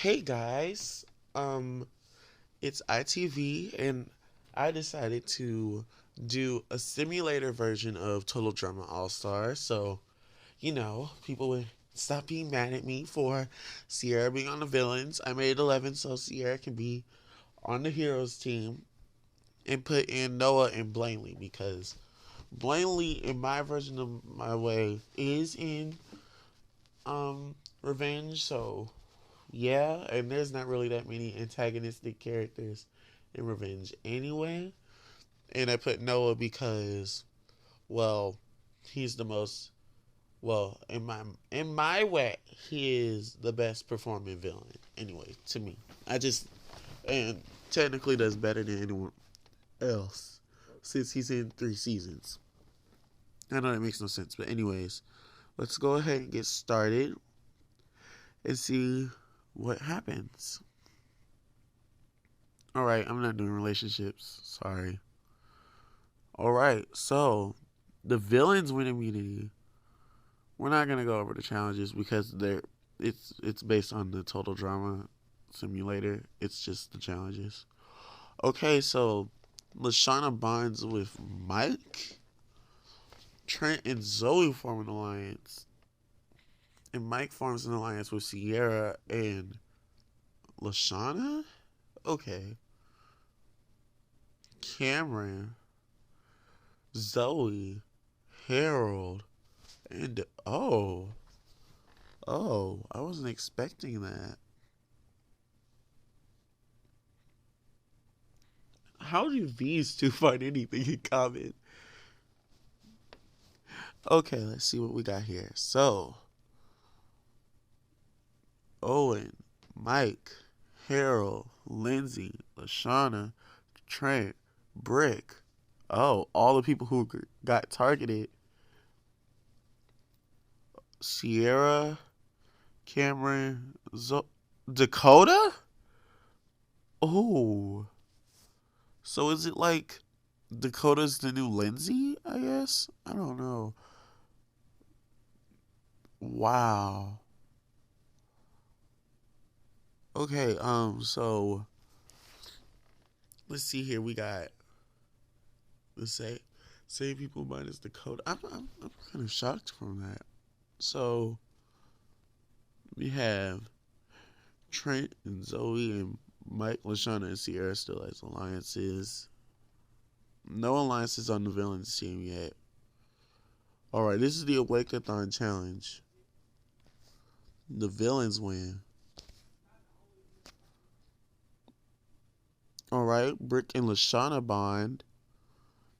Hey guys, it's ITV, and I decided to do a simulator version of Total Drama All Star. So, people would stop being mad at me for Sierra being on the villains. I made 11 so Sierra can be on the heroes team and put in Noah and Blainley because Blainley, in my version of my way, is in Revenge. So yeah, and there's not really that many antagonistic characters in Revenge anyway. And I put Noah because, well, he's the most in my way, he is the best performing villain. Anyway, to me. I just and technically does better than anyone else since he's in 3 seasons. I know that makes no sense, but anyways, let's go ahead and get started and see what happens. Alright, I'm not doing relationships. Sorry. Alright, so the villains win immunity. We're not gonna go over the challenges because it's based on the total drama simulator. It's just the challenges. Okay, so Lashana bonds with Mike. Trent and Zoe form an alliance. And Mike forms an alliance with Sierra and Lashana? Okay. Cameron, Zoe, Harold, and I wasn't expecting that. How do these two find anything in common? Okay, let's see what we got here. So, Owen, Mike, Harold, Lindsay, Lashana, Trent, Brick. Oh, all the people who got targeted. Sierra, Cameron, Dakota? Oh. So is it like Dakota's the new Lindsay, I guess? I don't know. Wow. Okay, so let's see here. We got let's say save people minus Dakota. I'm kind of shocked from that. So we have Trent and Zoe and Mike, Lashana, and Sierra still as alliances. No alliances on the villains team yet. Alright, this is the Awake-a-thon challenge. The villains win. Alright, Brick and Lashana bond.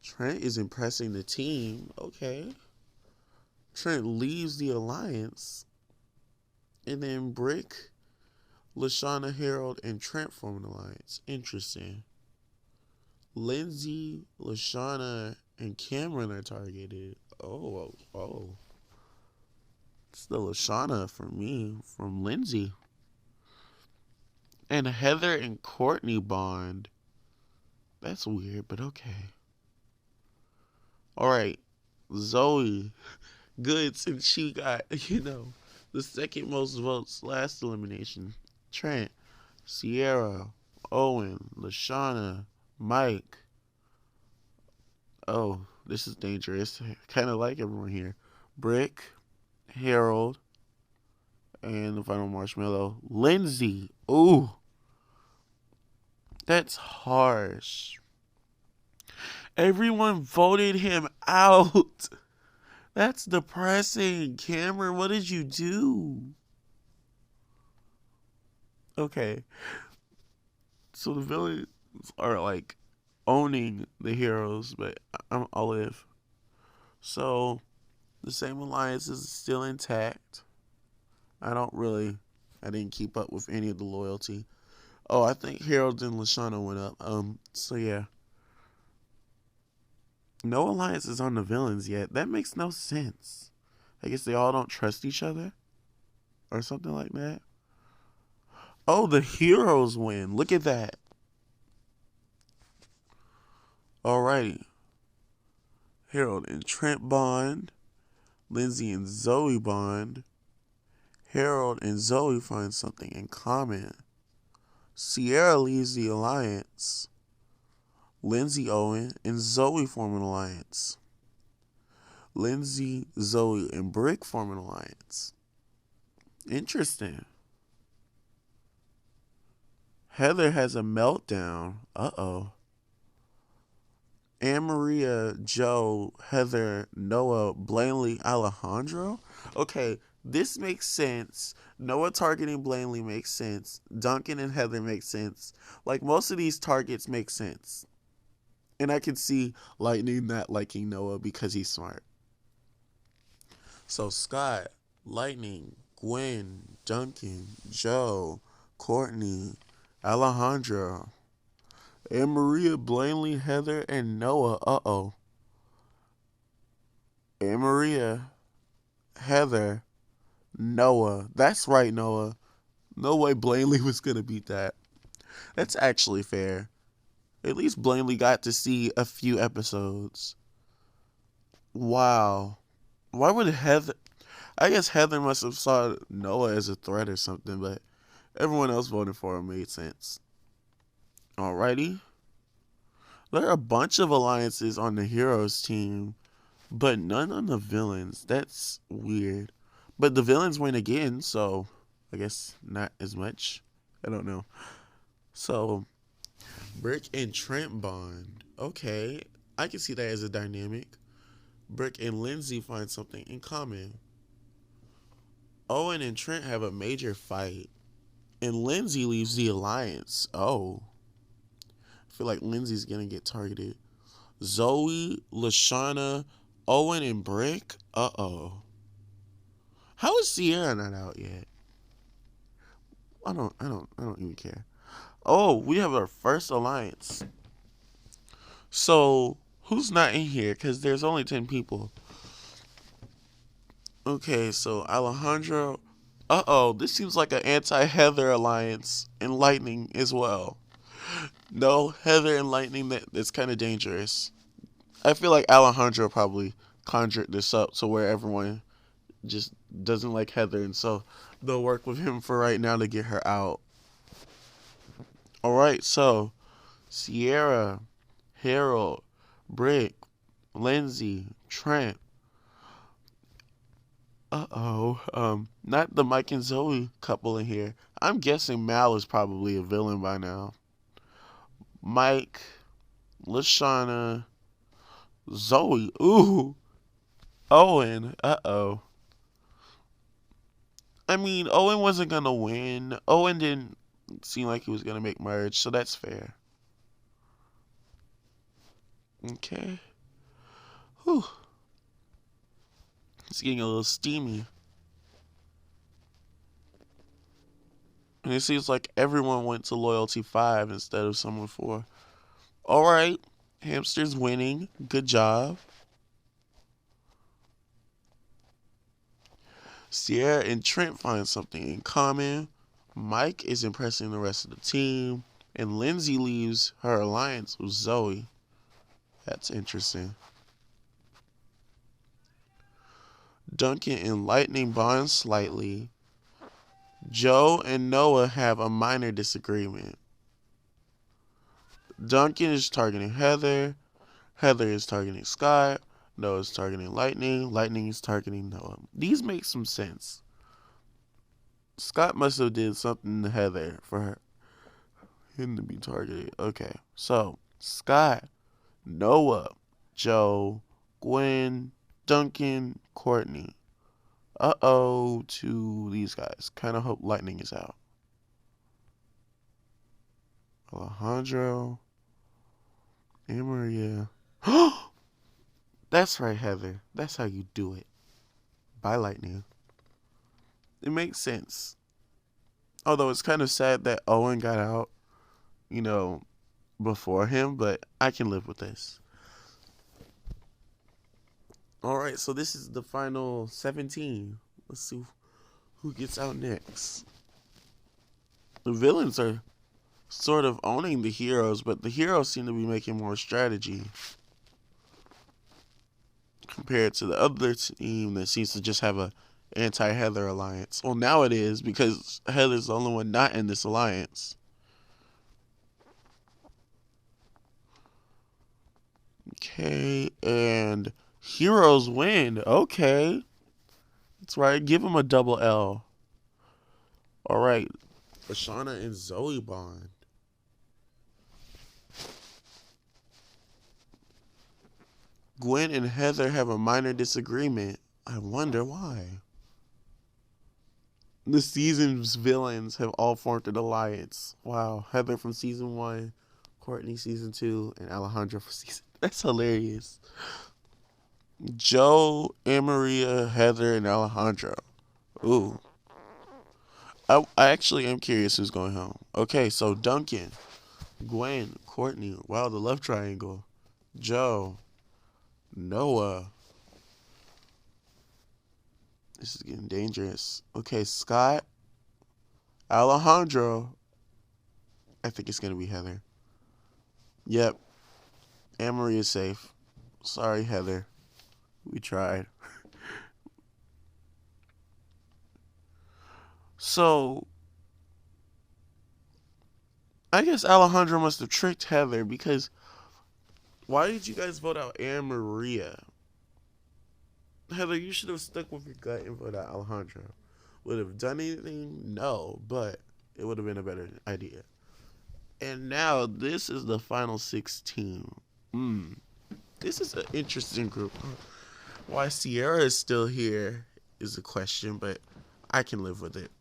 Trent is impressing the team. Okay. Trent leaves the alliance. And then Brick, Lashana, Harold, and Trent form an alliance. Interesting. Lindsay, Lashana, and Cameron are targeted. Oh. It's the Lashana for me from Lindsay. And Heather and Courtney bond. That's weird, but okay. Alright. Zoe. Good since she got, the second most votes last elimination. Trent, Sierra, Owen, Lashana, Mike. Oh, this is dangerous. Kind of like everyone here. Brick, Harold, and the final marshmallow, Lindsay. Ooh, that's harsh. Everyone voted him out. That's depressing. Cameron, what did you do? Okay, so the villains are like owning the heroes, but I'm Olive. So the same alliance is still intact. I didn't keep up with any of the loyalty. Oh, I think Harold and Lashana went up. So yeah. No alliances on the villains yet. That makes no sense. I guess they all don't trust each other or something like that. Oh, the heroes win. Look at that. Alrighty. Harold and Trent bond. Lindsay and Zoe bond. Harold and Zoe find something in common. Sierra leaves the alliance. Lindsay, Owen, and Zoe form an alliance. Lindsay, Zoe, and Brick form an alliance. Interesting. Heather has a meltdown. Uh-oh. Anne Maria, Joe, Heather, Noah, Blainley, Alejandro? Okay, this makes sense. Noah targeting Blainley makes sense. Duncan and Heather make sense. Like, most of these targets make sense. And I can see Lightning not liking Noah because he's smart. So Scott, Lightning, Gwen, Duncan, Joe, Courtney, Alejandro, and Maria, Blainley, Heather, and Noah. Uh-oh. And Maria, Heather, Noah. That's right, Noah. No way Blainley was going to beat that. That's actually fair. At least Blainley got to see a few episodes. Wow. Why would Heather... I guess Heather must have saw Noah as a threat or something, but everyone else voting for him made sense. Alrighty. There are a bunch of alliances on the heroes team, but none on the villains. That's weird. But the villains win again, so I guess not as much. I don't know. So, Brick and Trent bond. Okay, I can see that as a dynamic. Brick and Lindsay find something in common. Owen and Trent have a major fight, and Lindsay leaves the alliance. Oh. I feel like Lindsay's gonna get targeted. Zoe, Lashana, Owen, and Brick? Uh-oh. How is Sierra not out yet? I don't even care. Oh, we have our first alliance. So, who's not in here? Because there's only 10 people. Okay, so Alejandro. Uh-oh, this seems like an anti-Heather alliance and Lightning as well. No, Heather and Lightning, that's kind of dangerous. I feel like Alejandro probably conjured this up to where everyone just doesn't like Heather, and so they'll work with him for right now to get her out. Alright, so Sierra, Harold, Brick, Lindsay, Trent. Not the Mike and Zoe couple in here. I'm guessing Mal is probably a villain by now. Mike, Lashana, Zoe, ooh, Owen, uh-oh. I mean, Owen wasn't gonna win. Owen didn't seem like he was gonna make merge, so that's fair. Okay. Whew. It's getting a little steamy. And it seems like everyone went to Loyalty 5 instead of Someone 4. Alright. Hamster's winning. Good job. Sierra and Trent find something in common. Mike is impressing the rest of the team. And Lindsay leaves her alliance with Zoe. That's interesting. Duncan and Lightning bond slightly. Joe and Noah have a minor disagreement. Duncan is targeting Heather. Heather is targeting Scott. Noah is targeting Lightning. Lightning is targeting Noah. These make some sense. Scott must have did something to Heather for him to be targeted. Okay, so Scott, Noah, Joe, Gwen, Duncan, Courtney. Uh-oh to these guys. Kind of hope Lightning is out. Alejandro. And Maria. That's right, Heather. That's how you do it. Bye, Lightning. It makes sense. Although it's kind of sad that Owen got out, before him, but I can live with this. Alright, so this is the final 17. Let's see who gets out next. The villains are sort of owning the heroes, but the heroes seem to be making more strategy compared to the other team that seems to just have a anti-Heather alliance. Well, now it is because Heather's the only one not in this alliance. Okay, and heroes win. Okay, that's right. Give him a double L. All right, Ashana and Zoe bond. Gwen and Heather have a minor disagreement. I wonder why. The season's villains have all formed an alliance. Wow, Heather from season 1, Courtney season 2, and Alejandra for season. That's hilarious. Joe, Amaria, Heather, and Alejandro. Ooh. I actually am curious who's going home. Okay, so Duncan, Gwen, Courtney. Wow, the love triangle. Joe, Noah. This is getting dangerous. Okay, Scott, Alejandro. I think it's going to be Heather. Yep, Anne-Marie is safe. Sorry, Heather. We tried. So, I guess Alejandro must have tricked Heather because why did you guys vote out Anne Maria? Heather, you should have stuck with your gut and voted out Alejandro. Would have done anything? No, but it would have been a better idea. And now this is the final 16. This is an interesting group. Why Sierra is still here is a question, but I can live with it.